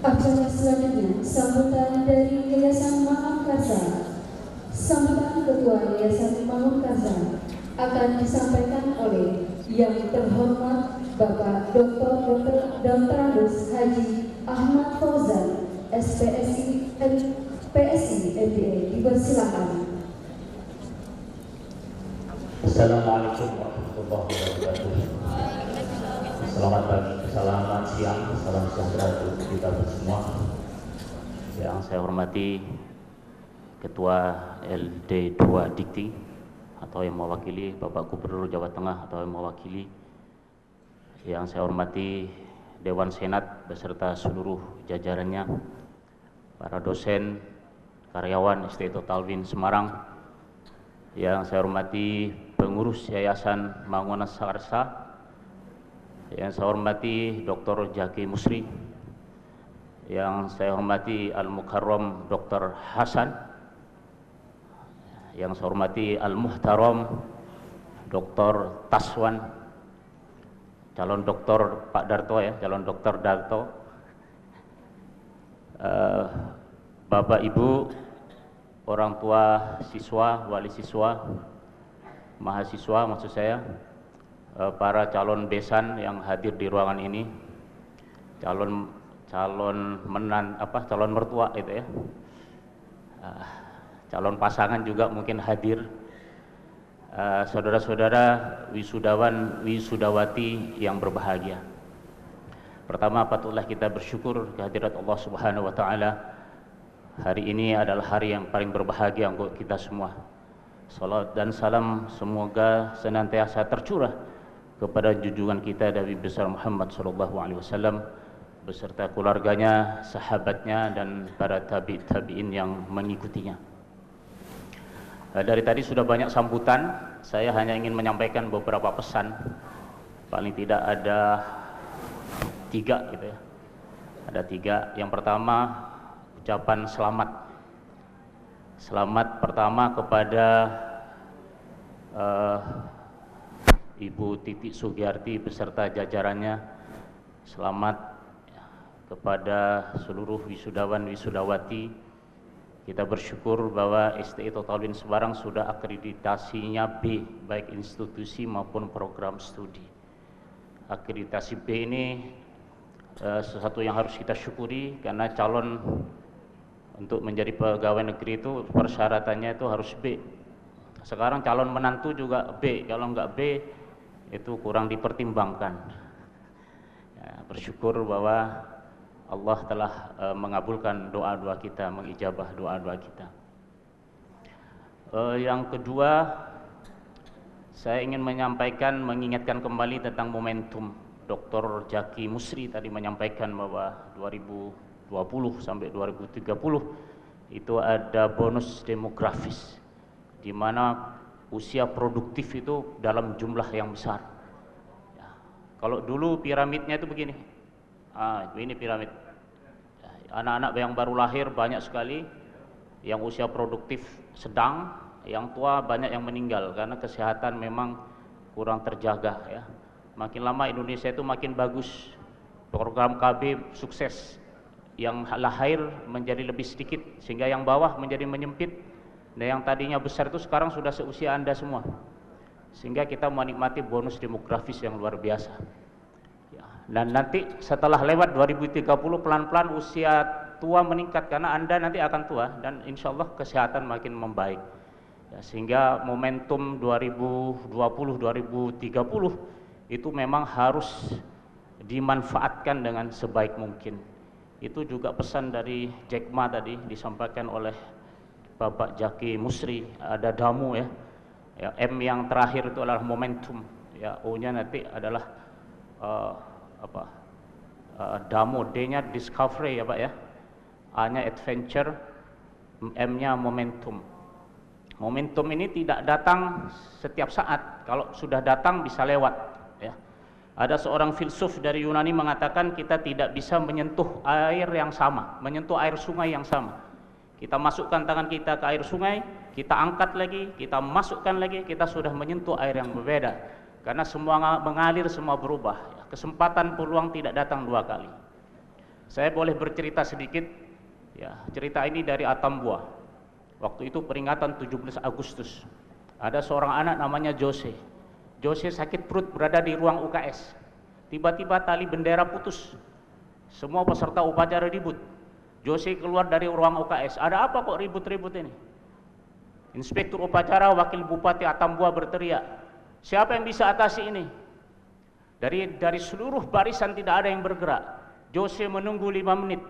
Acara selanjutnya sambutan dari Yayasan Mangunkarsa. Sambutan Ketua Yayasan Mangunkarsa akan disampaikan oleh Yang Terhormat Bapak Dr. Haji Ahmad Fauzan, SPSI MBA. Dipersilakan. Assalamualaikum warahmatullahi wabarakatuh. Selamat pagi, selamat siang, salam sejahtera untuk kita semua. Yang saya hormati Ketua LD2 Dikti atau yang mewakili Bapak Gubernur Jawa Tengah atau yang mewakili. Yang saya hormati Dewan Senat beserta seluruh jajarannya, para dosen, karyawan ST Total Win Semarang. Yang saya hormati pengurus Yayasan Mangunkarsa. Yang saya hormati Dr. Jaki Musri. Yang saya hormati Al-Mukarram Dr. Hasan. Yang saya hormati Al-Muhtaram Dr. Taswan, calon doktor Pak Darto ya, calon dokter Darto. Bapak Ibu, orang tua siswa, wali siswa, mahasiswa maksud saya, para calon besan yang hadir di ruangan ini, calon mertua itu ya, calon pasangan juga mungkin hadir, saudara-saudara wisudawan wisudawati yang berbahagia. Pertama, patutlah kita bersyukur kehadirat Allah Subhanahu wa taala. Hari ini adalah hari yang paling berbahagia untuk kita semua. Salat dan salam semoga senantiasa tercurah kepada junjungan kita Nabi besar Muhammad SAW beserta keluarganya, sahabatnya, dan para tabi'in yang mengikutinya. Dari tadi sudah banyak sambutan, saya hanya ingin menyampaikan beberapa pesan. Paling tidak ada 3 gitu ya. Ada 3. Yang pertama, ucapan selamat. Selamat pertama kepada Ibu Titi Sugiyarti beserta jajarannya. Selamat kepada seluruh wisudawan wisudawati. Kita bersyukur bahwa STI Total Win Semarang sudah akreditasinya B, baik institusi maupun program studi. Akreditasi B ini sesuatu yang harus kita syukuri, karena calon untuk menjadi pegawai negeri itu persyaratannya itu harus B. Sekarang calon menantu juga B, kalau enggak B itu kurang dipertimbangkan. Ya, bersyukur bahwa Allah telah mengabulkan doa-doa kita, mengijabah doa-doa kita. Yang kedua, saya ingin mengingatkan kembali tentang momentum. Dr. Jaki Musri tadi menyampaikan bahwa 2020 sampai 2030 itu ada bonus demografis, di mana usia produktif itu dalam jumlah yang besar. Ya, kalau dulu piramidnya itu begini, ini piramid. Anak-anak yang baru lahir banyak sekali, yang usia produktif sedang, yang tua banyak yang meninggal karena kesehatan memang kurang terjaga ya. Makin lama Indonesia itu makin bagus, program KB sukses, yang lahir menjadi lebih sedikit sehingga yang bawah menjadi menyempit, dan yang tadinya besar itu sekarang sudah seusia Anda semua, sehingga kita menikmati bonus demografis yang luar biasa ya. Dan nanti setelah lewat 2030 pelan-pelan usia tua meningkat karena Anda nanti akan tua, dan insya Allah kesehatan makin membaik ya, sehingga momentum 2020-2030 itu memang harus dimanfaatkan dengan sebaik mungkin. Itu juga pesan dari Jack Ma tadi disampaikan oleh Bapak Jaki Musri. Ada damu ya, M yang terakhir itu adalah momentum ya, O-nya nanti adalah damu, D-nya discovery ya Pak ya, A-nya adventure, M-nya momentum. Momentum ini tidak datang setiap saat, kalau sudah datang bisa lewat ya. Ada seorang filsuf dari Yunani mengatakan kita tidak bisa menyentuh air yang sama, menyentuh air sungai yang sama. Kita masukkan tangan kita ke air sungai, kita angkat lagi, kita masukkan lagi, kita sudah menyentuh air yang berbeda. Karena semua mengalir, semua berubah. Kesempatan peluang tidak datang 2 kali. Saya boleh bercerita sedikit, ya, cerita ini dari Atambua. Waktu itu peringatan 17 Agustus. Ada seorang anak namanya Jose. Jose sakit perut berada di ruang UKS. Tiba-tiba tali bendera putus. Semua peserta upacara ribut. Jose keluar dari ruang UKS. Ada apa kok ribut-ribut ini? Inspektur upacara Wakil Bupati Atambua berteriak, siapa yang bisa atasi ini? Dari seluruh barisan tidak ada yang bergerak. Jose menunggu 5 menit.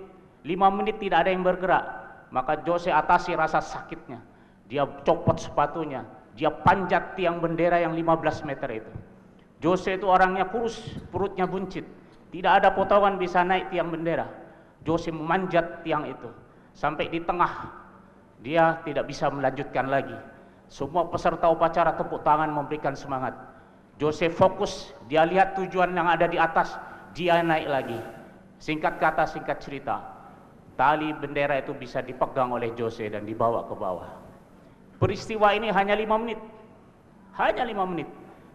5 menit tidak ada yang bergerak. Maka Jose atasi rasa sakitnya. Dia copot sepatunya. Dia panjat tiang bendera yang 15 meter itu. Jose itu orangnya kurus, perutnya buncit. Tidak ada potongan bisa naik tiang bendera. Jose memanjat tiang itu. Sampai di tengah, dia tidak bisa melanjutkan lagi. Semua peserta upacara tepuk tangan memberikan semangat. Jose fokus, dia lihat tujuan yang ada di atas, dia naik lagi. Singkat kata, singkat cerita, tali bendera itu bisa dipegang oleh Jose dan dibawa ke bawah. Peristiwa ini hanya 5 menit. Hanya 5 menit.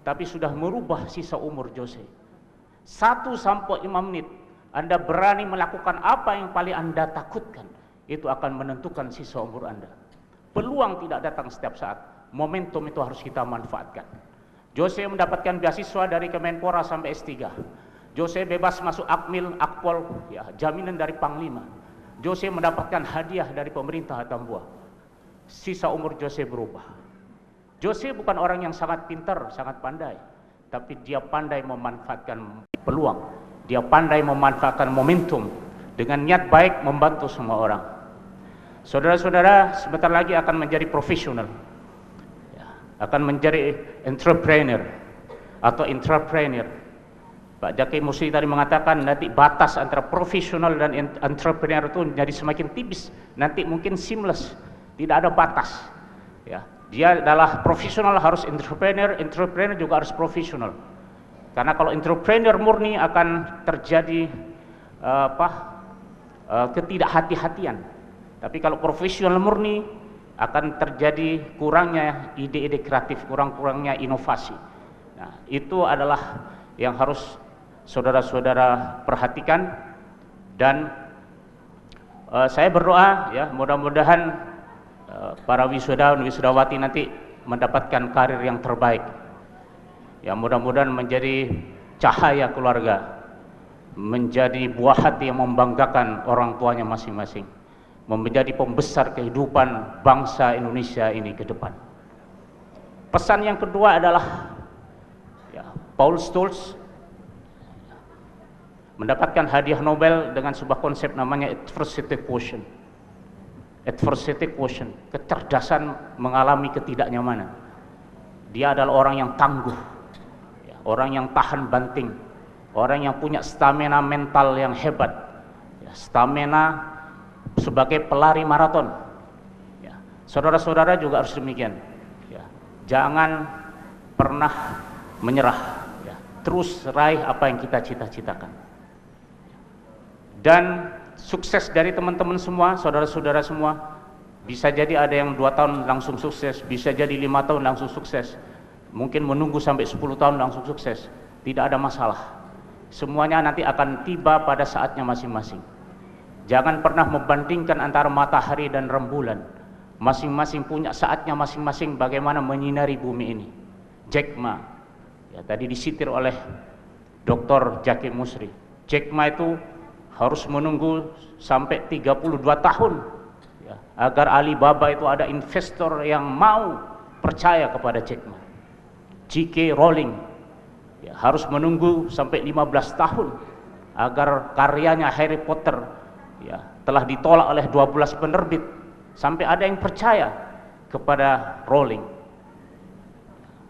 Tapi sudah merubah sisa umur Jose. 1 sampai 5 menit, Anda berani melakukan apa yang paling Anda takutkan, itu akan menentukan sisa umur Anda. Peluang tidak datang setiap saat. Momentum itu harus kita manfaatkan. Jose mendapatkan beasiswa dari Kemenpora sampai S3. Jose bebas masuk Akmil, Akpol, ya, jaminan dari Panglima. Jose mendapatkan hadiah dari pemerintah Atambua. Sisa umur Jose berubah. Jose bukan orang yang sangat pintar, sangat pandai, tapi dia pandai memanfaatkan peluang. Dia pandai memanfaatkan momentum dengan niat baik membantu semua orang. Saudara-saudara sebentar lagi akan menjadi profesional, ya, akan menjadi entrepreneur atau intrapreneur. Pak Jaki Musri tadi mengatakan nanti batas antara profesional dan entrepreneur itu jadi semakin tipis. Nanti mungkin seamless, tidak ada batas. Ya, dia adalah profesional harus entrepreneur, entrepreneur juga harus profesional. Karena kalau entrepreneur murni akan terjadi ketidakhati-hatian. Tapi kalau profesional murni akan terjadi kurangnya ide-ide kreatif, kurangnya inovasi. Nah, itu adalah yang harus saudara-saudara perhatikan. Dan saya berdoa, ya, mudah-mudahan para wisudawan wisudawati nanti mendapatkan karir yang terbaik. Ya, mudah-mudahan menjadi cahaya keluarga, menjadi buah hati yang membanggakan orang tuanya masing-masing, menjadi pembesar kehidupan bangsa Indonesia ini ke depan. Pesan yang kedua adalah, ya, Paul Stolz mendapatkan hadiah Nobel dengan sebuah konsep namanya adversity quotient. Adversity quotient, kecerdasan mengalami ketidaknyamanan. Dia adalah orang yang tangguh, ya, orang yang tahan banting, orang yang punya stamina mental yang hebat, ya, stamina sebagai pelari maraton. Ya, saudara-saudara juga harus demikian. Ya, jangan pernah menyerah. Ya, terus raih apa yang kita cita-citakan. Dan sukses dari teman-teman semua, saudara-saudara semua, bisa jadi ada yang 2 tahun langsung sukses, bisa jadi 5 tahun langsung sukses, mungkin menunggu sampai 10 tahun langsung sukses. Tidak ada masalah. Semuanya nanti akan tiba pada saatnya masing-masing. Jangan pernah membandingkan antara matahari dan rembulan. Masing-masing punya saatnya masing-masing bagaimana menyinari bumi ini. Jack Ma, ya, tadi disitir oleh Dr. Jaki Musri. Jack Ma itu harus menunggu sampai 32 tahun, ya, agar Alibaba itu ada investor yang mau percaya kepada Jack Ma. J.K. Rowling, ya, harus menunggu sampai 15 tahun agar karyanya Harry Potter, ya, telah ditolak oleh 12 penerbit sampai ada yang percaya kepada Rowling.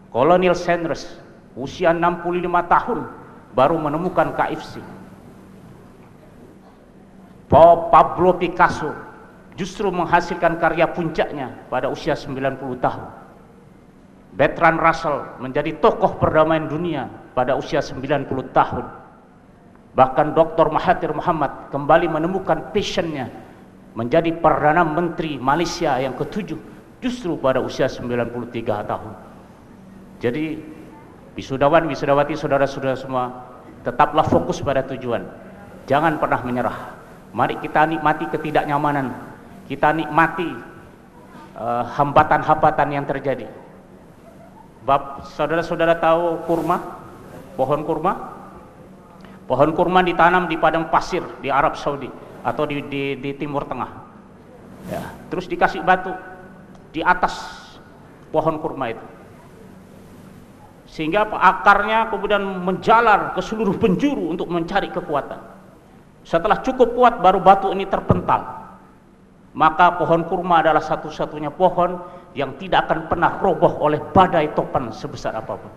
Colonel Sanders usia 65 tahun baru menemukan KFC. Pablo Picasso justru menghasilkan karya puncaknya pada usia 90 tahun. Bertrand Russell menjadi tokoh perdamaian dunia pada usia 90 tahun. Bahkan Dr. Mahathir Mohamad kembali menemukan passionnya menjadi Perdana Menteri Malaysia yang ke-7 justru pada usia 93 tahun. Jadi wisudawan, wisudawati, saudara-saudara semua, tetaplah fokus pada tujuan. Jangan pernah menyerah. Mari kita nikmati ketidaknyamanan, kita nikmati hambatan-hambatan yang terjadi. Saudara-saudara tahu kurma, pohon kurma? Pohon kurma ditanam di padang pasir di Arab Saudi atau di Timur Tengah. Ya, terus dikasih batu di atas pohon kurma itu, sehingga akarnya kemudian menjalar ke seluruh penjuru untuk mencari kekuatan. Setelah cukup kuat baru batu ini terpental. Maka pohon kurma adalah satu-satunya pohon yang tidak akan pernah roboh oleh badai topan sebesar apapun.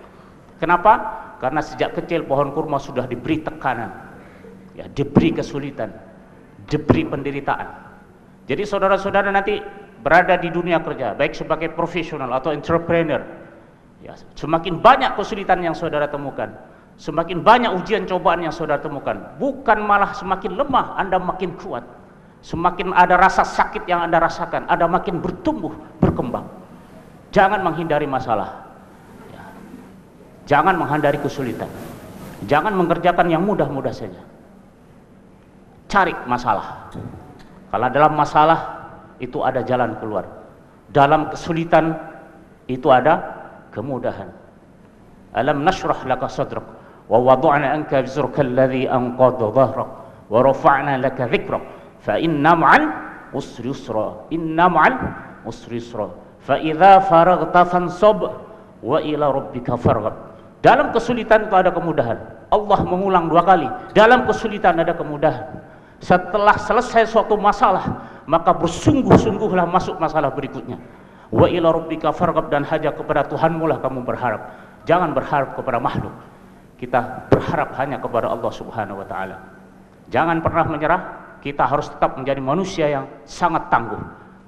Kenapa? Karena sejak kecil pohon kurma sudah diberi tekanan, ya, diberi kesulitan, diberi penderitaan. Jadi saudara-saudara nanti berada di dunia kerja, baik sebagai profesional atau entrepreneur, ya, semakin banyak kesulitan yang saudara temukan, semakin banyak ujian cobaan yang saudara temukan, bukan malah semakin lemah, Anda makin kuat. Semakin ada rasa sakit yang Anda rasakan, Anda makin bertumbuh, berkembang. Jangan menghindari masalah, ya. Jangan menghindari kesulitan, jangan mengerjakan yang mudah-mudah saja. Cari masalah. Kalau dalam masalah itu ada jalan keluar, dalam kesulitan itu ada kemudahan. Alam nashrah laka sadrak wa wada'na anka wizraka alladhi anqadha dhahrak wa rafa'na laka dhikrak fa inna ma'al usri yusra inna ma'al usri yusra fa idza faraghta fansab wa ila rabbika farghab. Dalam kesulitan itu ada kemudahan. Allah mengulang 2 kali, dalam kesulitan ada kemudahan. Setelah selesai suatu masalah, maka bersungguh-sungguhlah masuk masalah berikutnya. Wa ila rabbika farghab, dan hanya kepada Tuhanmu lah kamu berharap. Jangan berharap kepada makhluk. Kita berharap hanya kepada Allah Subhanahu wa taala. Jangan pernah menyerah. Kita harus tetap menjadi manusia yang sangat tangguh,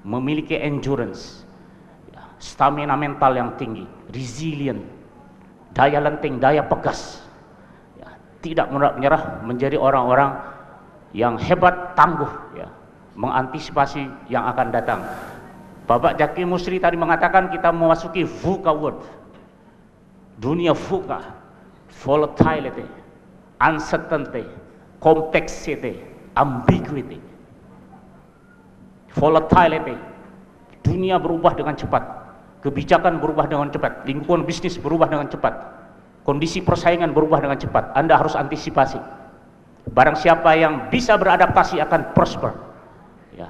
memiliki endurance, stamina mental yang tinggi, resilient, daya lenting, daya pegas, ya, tidak menyerah, menjadi orang-orang yang hebat, tangguh, ya, mengantisipasi yang akan datang. Bapak Jaki Musri tadi mengatakan kita memasuki VUCA world, dunia VUCA, volatility, uncertainty, complexity, ambiguity, volatility. Dunia berubah dengan cepat, kebijakan berubah dengan cepat, lingkungan bisnis berubah dengan cepat, kondisi persaingan berubah dengan cepat. Anda harus antisipasi. Barang siapa yang bisa beradaptasi akan prosper, ya.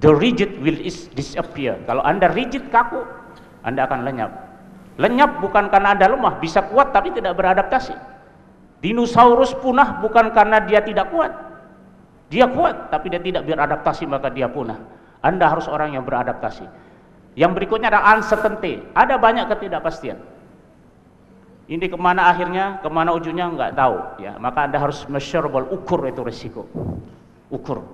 The rigid will disappear. Kalau Anda rigid, kaku, Anda akan lenyap. Lenyap bukan karena Anda lemah, bisa kuat tapi tidak beradaptasi. Dinosaurus punah bukan karena dia tidak kuat, dia kuat tapi dia tidak beradaptasi, maka dia punah. Anda harus orang yang beradaptasi. Yang berikutnya adalah uncertainty. Ada banyak ketidakpastian. Ini kemana akhirnya, kemana ujungnya nggak tahu, ya. Maka Anda harus measurable, ukur itu risiko, ukur.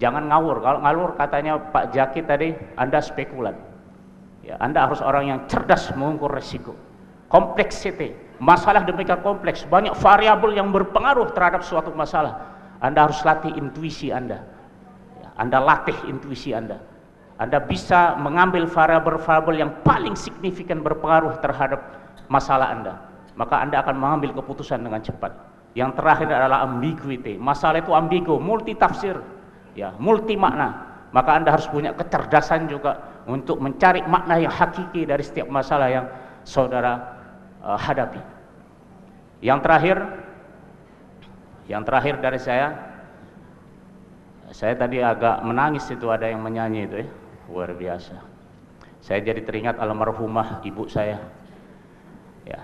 Jangan ngawur. Kalau ngawur, katanya Pak Jaki tadi, Anda spekulan, ya. Anda harus orang yang cerdas mengukur risiko. Complexity, masalah demikian kompleks, banyak variabel yang berpengaruh terhadap suatu masalah. Anda harus latih intuisi Anda, ya. Anda latih intuisi Anda. Anda bisa mengambil variabel-variabel yang paling signifikan berpengaruh terhadap masalah Anda, maka Anda akan mengambil keputusan dengan cepat. Yang terakhir adalah ambiguity. Masalah itu ambigu, multi tafsir, ya, multi makna. Maka Anda harus punya kecerdasan juga untuk mencari makna yang hakiki dari setiap masalah yang saudara hadapi. Yang terakhir dari saya tadi agak menangis, itu ada yang menyanyi itu, ya, luar biasa. Saya jadi teringat almarhumah ibu saya. Ya,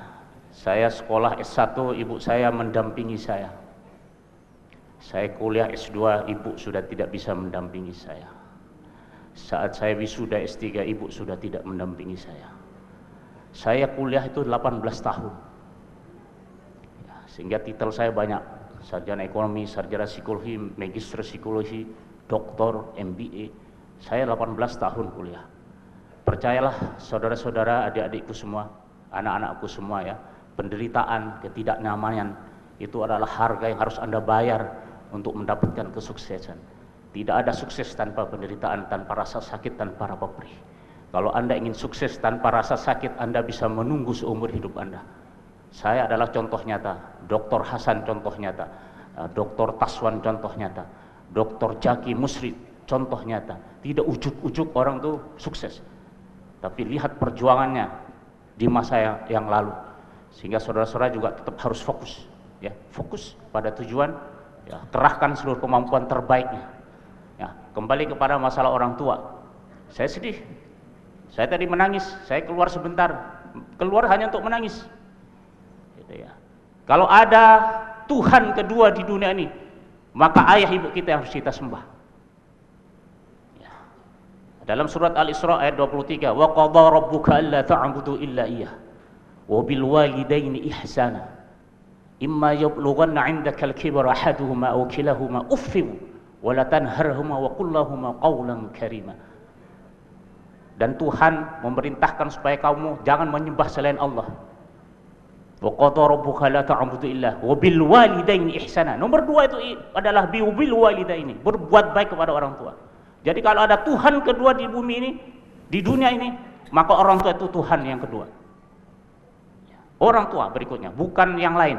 saya sekolah S1, ibu saya mendampingi saya. Saya kuliah S2, ibu sudah tidak bisa mendampingi saya. Saat saya wisuda S3, ibu sudah tidak mendampingi saya. Saya kuliah itu 18 tahun. Ya, sehingga titel saya banyak. Sarjana ekonomi, sarjana psikologi, magister psikologi, doktor, MBA. Saya 18 tahun kuliah. Percayalah saudara-saudara, adik-adikku semua, anak-anakku semua, ya, penderitaan, ketidaknyamanan itu adalah harga yang harus Anda bayar untuk mendapatkan kesuksesan. Tidak ada sukses tanpa penderitaan, tanpa rasa sakit, tanpa rasa perih. Kalau Anda ingin sukses tanpa rasa sakit, Anda bisa menunggu seumur hidup Anda. Saya adalah contoh nyata, Dr. Hasan contoh nyata, Dr. Taswan contoh nyata. Dr. Zaki Musri, contoh nyata. Tidak ujuk-ujuk orang tuh sukses, tapi lihat perjuangannya di masa yang lalu, sehingga saudara-saudara juga tetap harus fokus, ya, fokus pada tujuan, ya, kerahkan seluruh kemampuan terbaiknya. Ya, kembali kepada masalah orang tua, saya sedih, saya tadi menangis, saya keluar sebentar, keluar hanya untuk menangis, gitu ya. Kalau ada Tuhan kedua di dunia ini, maka ayah ibu kita harus kita sembah. Dalam surat Al-Isra ayat 23, wa qadha rabbuka alla ta'budu illa iyyah wa bil walidaini ihsana imma yablughanna 'indaka al-kibara ahaduhuma aw kilahuma uffin wa la tanharhuma wa qul lahumu qawlan karima. Dan Tuhan memerintahkan supaya kamu jangan menyembah selain Allah. Wa qadha rabbuka alla ta'budu illa wa bil walidaini ihsana. Nomor 2 itu adalah bil walidaini, berbuat baik kepada orang tua. Jadi kalau ada Tuhan kedua di bumi ini, di dunia ini, maka orang tua itu Tuhan yang kedua. Orang tua berikutnya, bukan yang lain.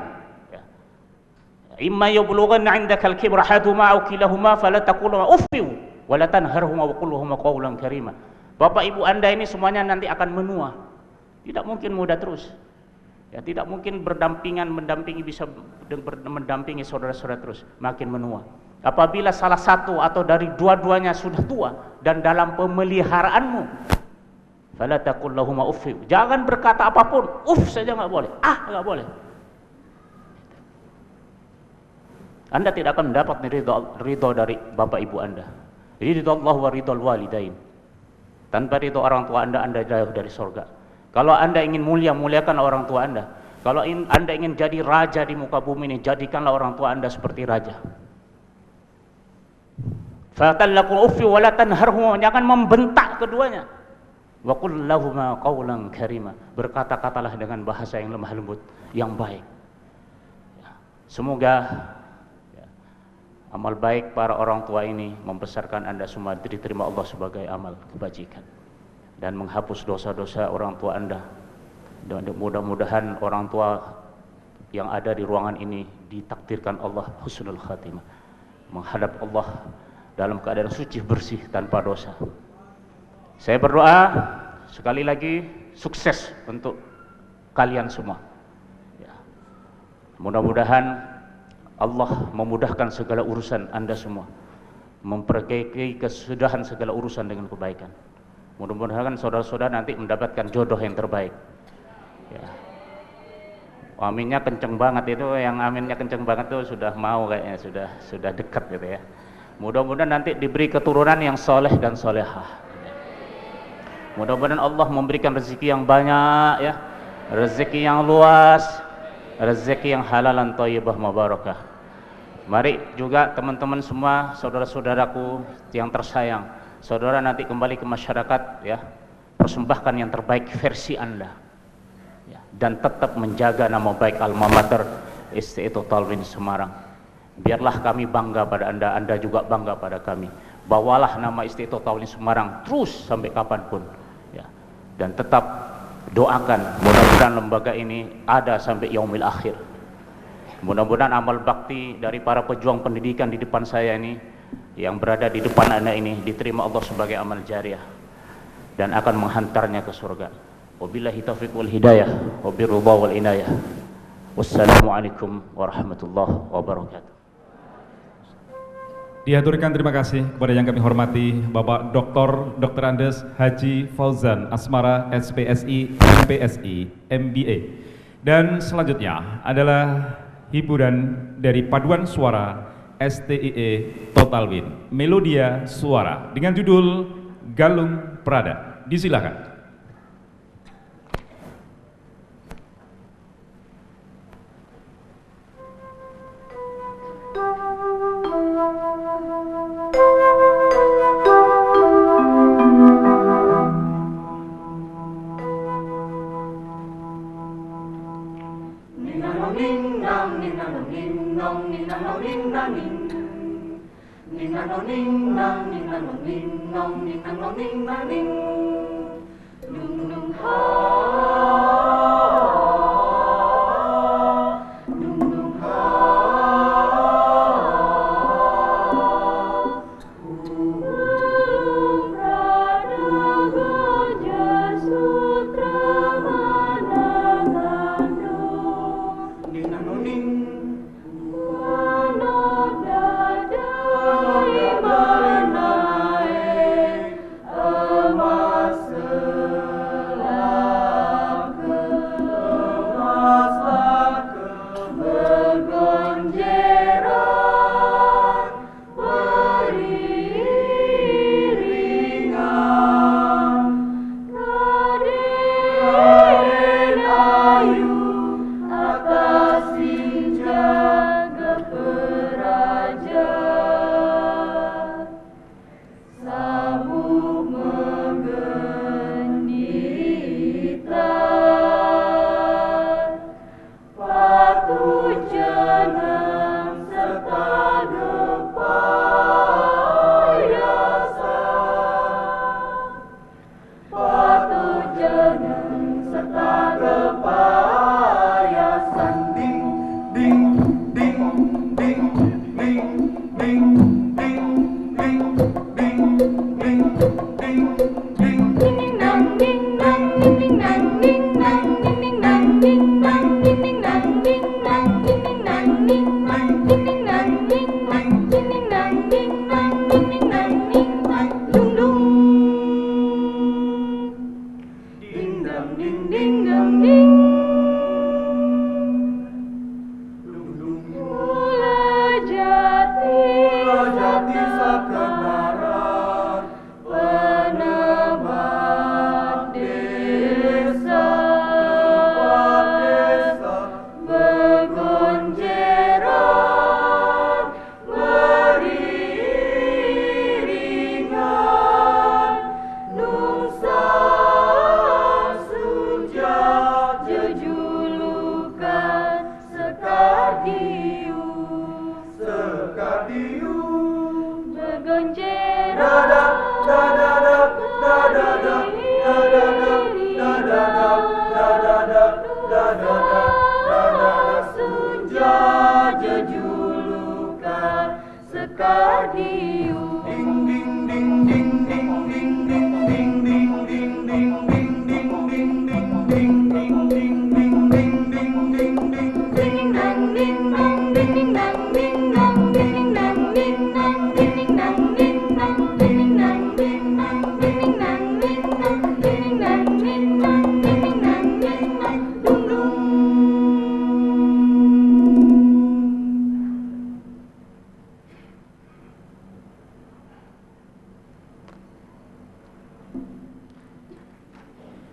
Imma yablughanna 'indaka al-kibra ahaduhuma aw kilahuma fala taqul lahuma uffin wa la tanharhuma wa qul lahuma qawlan karima. Bapak ibu Anda ini semuanya nanti akan menua. Tidak mungkin muda terus. Ya, tidak mungkin bisa mendampingi saudara-saudara terus, makin menua. Apabila salah satu atau dari dua-duanya sudah tua dan dalam pemeliharaanmu, fala taqul lahum uff, jangan berkata apapun, saja nggak boleh, nggak boleh. Anda tidak akan mendapat ridho dari bapak ibu Anda. Ridho Allah wa ridho walidain. Tanpa ridho orang tua Anda jauh dari surga. Kalau Anda ingin mulia, muliakan orang tua Anda. Kalau Anda ingin jadi raja di muka bumi ini, jadikanlah orang tua Anda seperti raja. Fatallaqul uffi wa la tanharhum, jangan membentak keduanya. Wa qul lahum qawlan karima, berkata-katalah dengan bahasa yang lemah lembut, yang baik. Semoga amal baik para orang tua ini membesarkan Anda semua diterima Allah sebagai amal kebajikan dan menghapus dosa-dosa orang tua Anda. Dan mudah-mudahan orang tua yang ada di ruangan ini ditakdirkan Allah husnul khatimah, menghadap Allah dalam keadaan suci bersih tanpa dosa. Saya berdoa sekali lagi sukses untuk kalian semua. Ya. Mudah-mudahan Allah memudahkan segala urusan Anda semua, memperbaiki kesudahan segala urusan dengan kebaikan. Mudah-mudahan saudara-saudara nanti mendapatkan jodoh yang terbaik. Ya. Aminnya kenceng banget itu, yang aminnya kenceng banget itu sudah mau kayaknya, sudah dekat gitu ya. Mudah-mudahan nanti diberi keturunan yang soleh dan solehah. Mudah-mudahan Allah memberikan rezeki yang banyak ya, rezeki yang luas, rezeki yang halalan thayyibah mubarakah. Mari juga teman-teman semua, saudara-saudaraku yang tersayang, saudara nanti kembali ke masyarakat ya, persembahkan yang terbaik versi Anda ya, dan tetap menjaga nama baik alma mater Istiqomah Talwin Semarang. Biarlah kami bangga pada Anda, Anda juga bangga pada kami. Bawalah nama Istiqomah Talwin Semarang terus sampai kapanpun ya, dan tetap doakan mudah-mudahan lembaga ini ada sampai yaumil akhir. Mudah-mudahan amal bakti dari para pejuang pendidikan di depan saya ini, yang berada di depan Anda ini, diterima Allah sebagai amal jariah dan akan menghantarnya ke surga. Wabillahi taufiq wal hidayah, wabirridha wal inayah. Wassalamualaikum warahmatullahi wabarakatuh. Dihaturkan terima kasih kepada yang kami hormati Bapak Dr. Andes Haji Fauzan Asmara SPSI MPSI MBA. Dan selanjutnya adalah hiburan dari paduan suara STIE Totalwin, Melodia Suara dengan judul Galung Prada. Disilakan.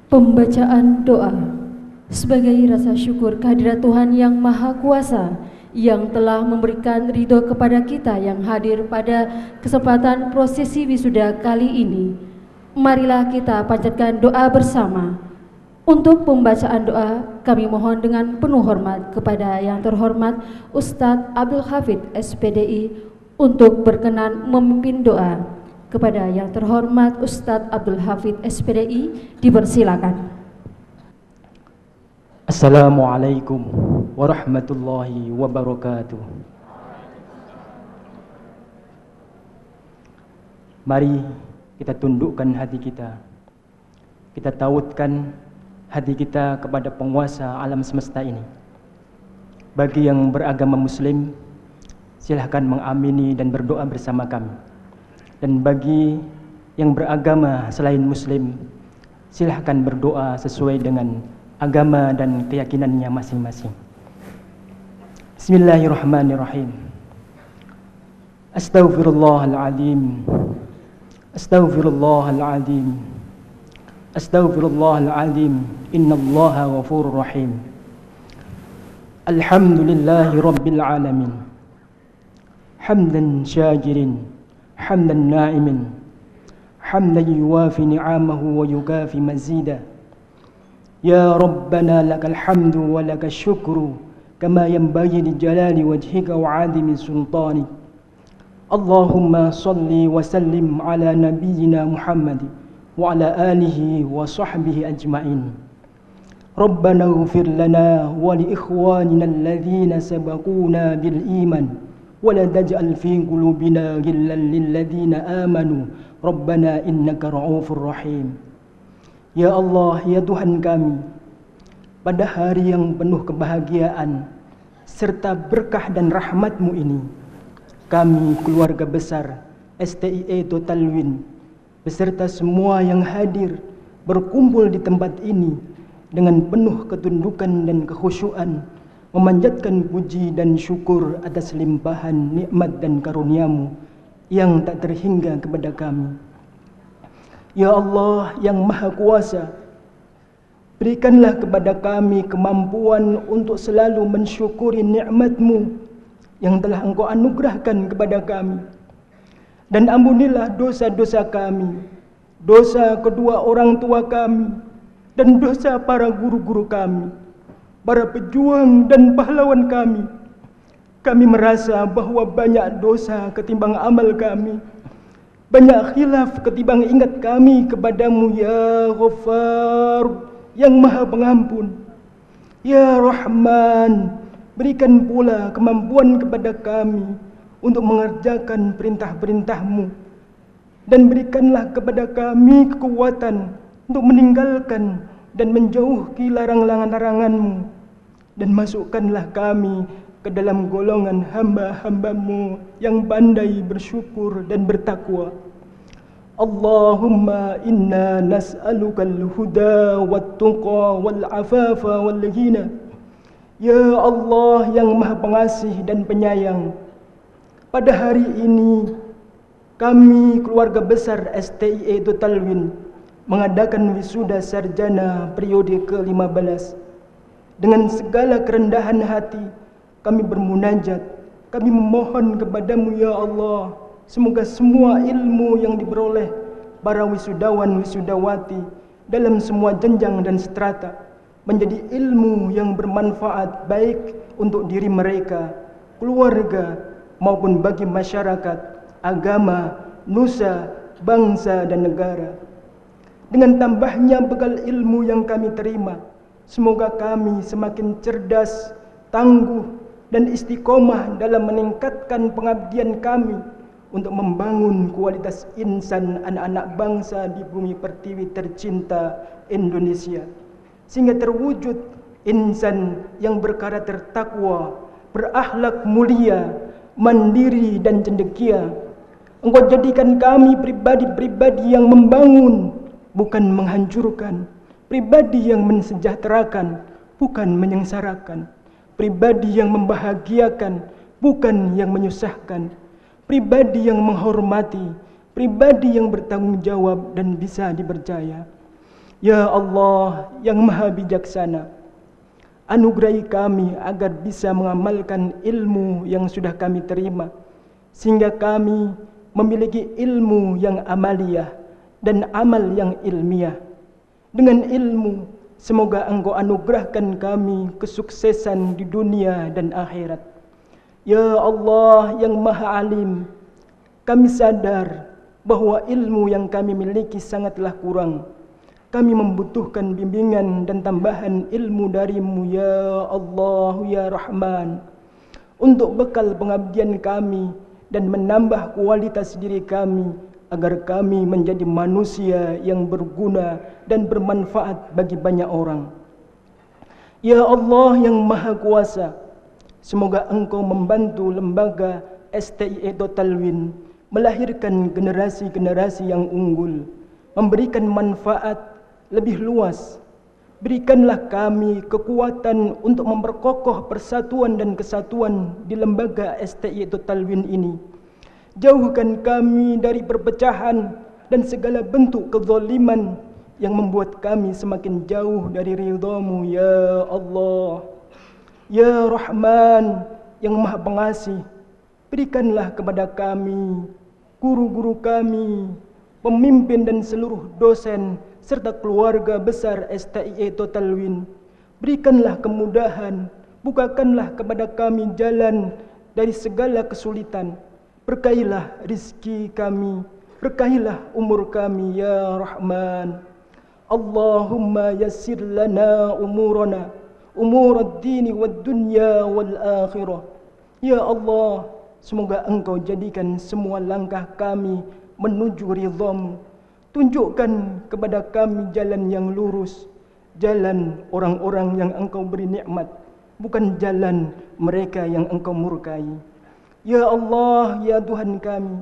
Pembacaan doa sebagai rasa syukur kehadirat Tuhan yang Maha Kuasa yang telah memberikan ridho kepada kita yang hadir pada kesempatan prosesi wisuda kali ini. Marilah kita panjatkan doa bersama. Untuk pembacaan doa kami mohon dengan penuh hormat kepada yang terhormat Ustadz Abdul Hafid SPDI untuk berkenan memimpin doa. Kepada yang terhormat Ustadz Abdul Hafid SPDI dipersilakan. Assalamualaikum warahmatullahi wabarakatuh. Mari kita tundukkan hati kita. Kita tautkan hati kita kepada penguasa alam semesta ini. Bagi yang beragama Muslim, silahkan mengamini dan berdoa bersama kami. Dan bagi yang beragama selain Muslim, silahkan berdoa sesuai dengan agama dan keyakinannya masing-masing. Bismillahirrahmanirrahim. Astaghfirullahaladzim. Astaghfirullahaladzim. Astaghfirullahaladzim. Innallaha ghafurur rahim. Alhamdulillahi rabbil alamin. Hamdan syakirin, hamdan na'imin, hamdan yuwafi ni'amahu wa yukafi mazida. Ya Rabbana lakal hamdu wa lakal syukru kama yanbaghi li jalali wajhika wa 'azimi sultanik. Allahumma salli wa sallim ala nabiyyina Muhammad wa ala alihi wa sahbihi ajma'in. Rabbana ighfir lana wa li ikhwanina alladhina sabaquna bil iman ولا تجعل في قلوبنا غلا للذين آمنوا ربنا إنك رؤوف رحيم. Ya Allah, ya Tuhan kami, pada hari yang penuh kebahagiaan serta berkah dan rahmat-Mu ini, kami keluarga besar STIE Total Win beserta semua yang hadir berkumpul di tempat ini dengan penuh ketundukan dan kekhusyuan memanjatkan puji dan syukur atas limpahan nikmat dan karunia-Mu yang tak terhingga kepada kami. Ya Allah yang Maha Kuasa, berikanlah kepada kami kemampuan untuk selalu mensyukuri nikmat-Mu yang telah Engkau anugerahkan kepada kami. Dan ampunilah dosa-dosa kami, dosa kedua orang tua kami, dan dosa para guru-guru kami, para pejuang dan pahlawan kami. Kami merasa bahwa banyak dosa ketimbang amal kami, banyak khilaf ketimbang ingat kami kepadamu ya Ghaffar, yang Maha Pengampun. Ya Rahman, berikan pula kemampuan kepada kami untuk mengerjakan perintah-perintah-Mu, dan berikanlah kepada kami kekuatan untuk meninggalkan dan menjauhi larangan-larangan-Mu, dan masukkanlah kami ke dalam golongan hamba-hamba-Mu yang pandai bersyukur dan bertakwa. Allahumma inna nas'alukal huda wat-tuqa wal-afafa wal-ghina. Ya Allah yang Maha Pengasih dan Penyayang, pada hari ini kami keluarga besar STIE Totalwin mengadakan wisuda sarjana periode ke-15. Dengan segala kerendahan hati kami bermunajat, kami memohon kepadamu ya Allah, semoga semua ilmu yang diperoleh para wisudawan wisudawati dalam semua jenjang dan strata menjadi ilmu yang bermanfaat baik untuk diri mereka, keluarga, maupun bagi masyarakat, agama, nusa, bangsa, dan negara. Dengan tambahnya bekal ilmu yang kami terima, semoga kami semakin cerdas, tangguh, dan istiqomah dalam meningkatkan pengabdian kami untuk membangun kualitas insan anak-anak bangsa di bumi pertiwi tercinta Indonesia, sehingga terwujud insan yang berkarakter takwa, berakhlak mulia, mandiri, dan cendekia. Engkau jadikan kami pribadi-pribadi yang membangun, bukan menghancurkan, pribadi yang mensejahterakan, bukan menyengsarakan, pribadi yang membahagiakan, bukan yang menyusahkan, pribadi yang menghormati, pribadi yang bertanggung jawab dan bisa dipercaya. Ya Allah yang Maha Bijaksana, anugerahi kami agar bisa mengamalkan ilmu yang sudah kami terima, sehingga kami memiliki ilmu yang amaliyah dan amal yang ilmiah. Dengan ilmu, semoga Engkau anugerahkan kami kesuksesan di dunia dan akhirat. Ya Allah yang Maha Alim, kami sadar bahwa ilmu yang kami miliki sangatlah kurang. Kami membutuhkan bimbingan dan tambahan ilmu dari-Mu ya Allah ya Rahman, untuk bekal pengabdian kami dan menambah kualitas diri kami, agar kami menjadi manusia yang berguna dan bermanfaat bagi banyak orang. Ya Allah yang Maha Kuasa, semoga Engkau membantu lembaga STIE Totalwin melahirkan generasi-generasi yang unggul, memberikan manfaat lebih luas. Berikanlah kami kekuatan untuk memperkokoh persatuan dan kesatuan di lembaga STIE Totalwin ini. Jauhkan kami dari perpecahan dan segala bentuk kezaliman yang membuat kami semakin jauh dari ridha-Mu ya Allah. Ya Rahman yang Maha Pengasih, berikanlah kepada kami, guru-guru kami, pemimpin dan seluruh dosen serta keluarga besar STIE Totalwin, berikanlah kemudahan, bukakanlah kepada kami jalan dari segala kesulitan. Berkahilah rizki kami, berkahilah umur kami ya Rahman. Allahumma yassir lana umurana, umurad dini wad dunya wal akhirah. Ya Allah, semoga Engkau jadikan semua langkah kami menuju ridha-Mu. Tunjukkan kepada kami jalan yang lurus, jalan orang-orang yang Engkau beri nikmat, bukan jalan mereka yang Engkau murkai. Ya Allah, ya Tuhan kami,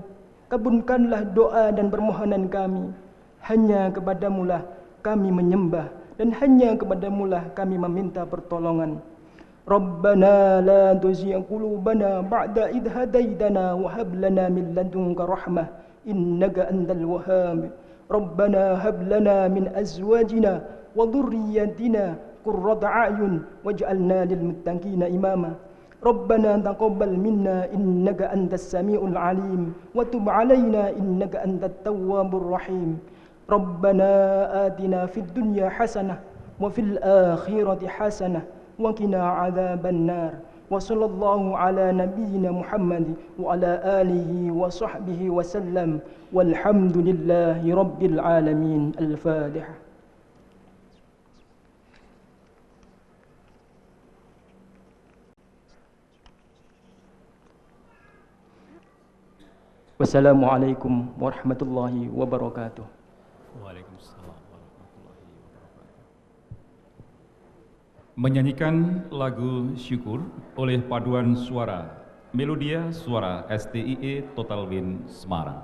kabulkanlah doa dan permohonan kami. Hanya kepadamu lah kami menyembah, dan hanya kepadamu lah kami meminta pertolongan. Rabbana la tuzigh qulubana ba'da idh hadaitana wa hab lana min ladunka rahmah innaka antal wahhab. Rabbana hab lana min azwajina wa dhurriyyatina qurrata a'yun waj'alna lil muttaqina imama. Rabbana taqabbal minna innaka antas samiul alim wa tub 'alaina innaka antat tawwabur rahim. Rabbana atina fid dunya hasanah wa fil akhirati hasanah wa qina 'adzaban nar. Wa sallallahu ala nabiyyina Muhammad wa ala alihi wa sahbihi wa sallam. Walhamdulillahi rabbil alamin. Al-Fatihah. Wassalamualaikum warahmatullahi wabarakatuh. Waalaikumsalam warahmatullahi wabarakatuh. Menyanyikan lagu Syukur oleh paduan suara Melodia Suara STIE Total Win Semarang.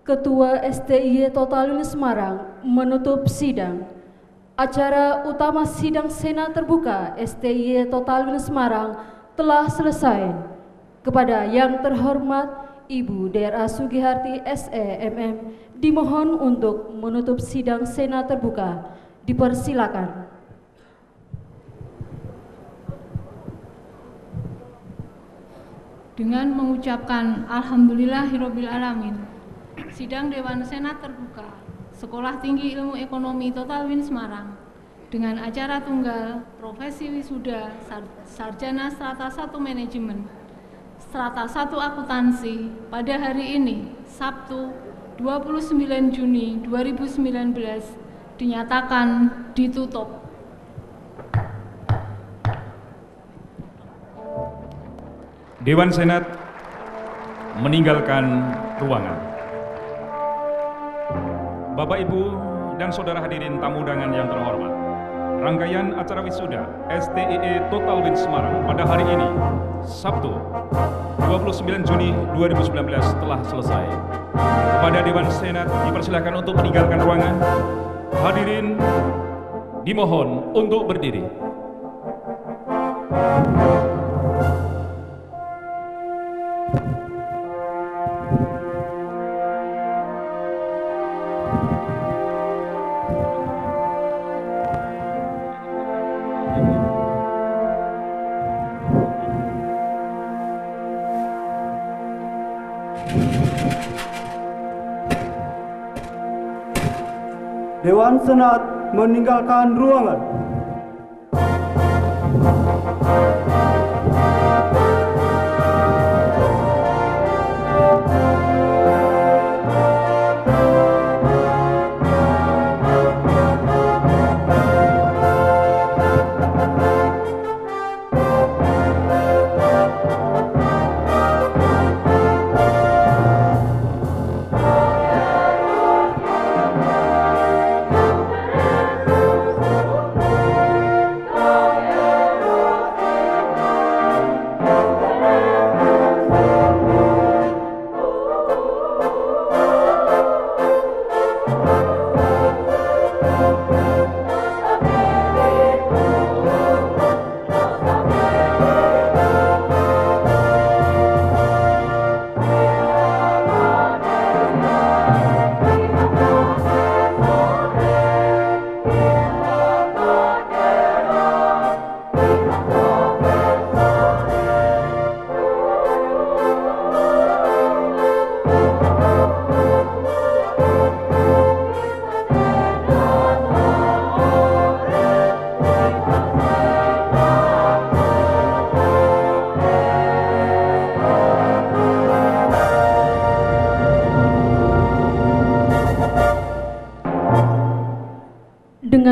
Ketua STIE Total Win Semarang menutup sidang. Acara utama sidang Senat Terbuka STIE Total Win Semarang telah selesai. Kepada yang terhormat Ibu DRA Sugiharti SEMM dimohon untuk menutup sidang Senat Terbuka. Dipersilakan. Dengan mengucapkan Alhamdulillahirabbil alamin, sidang Dewan Senat Terbuka Sekolah Tinggi Ilmu Ekonomi Total Win Semarang dengan acara tunggal Profesi Wisuda Sarjana Strata 1 Manajemen, Strata 1 Akuntansi pada hari ini, Sabtu 29 Juni 2019 dinyatakan ditutup. Dewan Senat meninggalkan ruangan. Bapak, Ibu, dan saudara hadirin tamu undangan yang terhormat, rangkaian acara wisuda STIE Total Win Semarang pada hari ini, Sabtu 29 Juni 2019 telah selesai. Kepada Dewan Senat dipersilakan untuk meninggalkan ruangan. Hadirin dimohon untuk berdiri. Dewan Senat meninggalkan ruangan.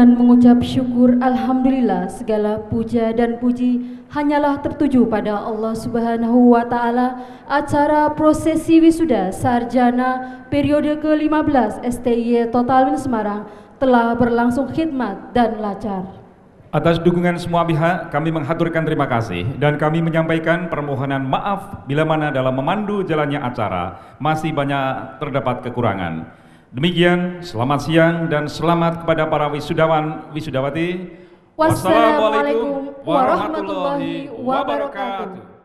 dengan mengucap syukur alhamdulillah, segala puja dan puji hanyalah tertuju pada Allah Subhanahu wa taala. Acara prosesi wisuda sarjana periode ke-15 STIY Total Win Semarang telah berlangsung khidmat dan lancar. Atas dukungan semua pihak, kami menghaturkan terima kasih dan kami menyampaikan permohonan maaf bila mana dalam memandu jalannya acara masih banyak terdapat kekurangan. Demikian, selamat siang dan selamat kepada para wisudawan wisudawati. Wassalamualaikum warahmatullahi wabarakatuh.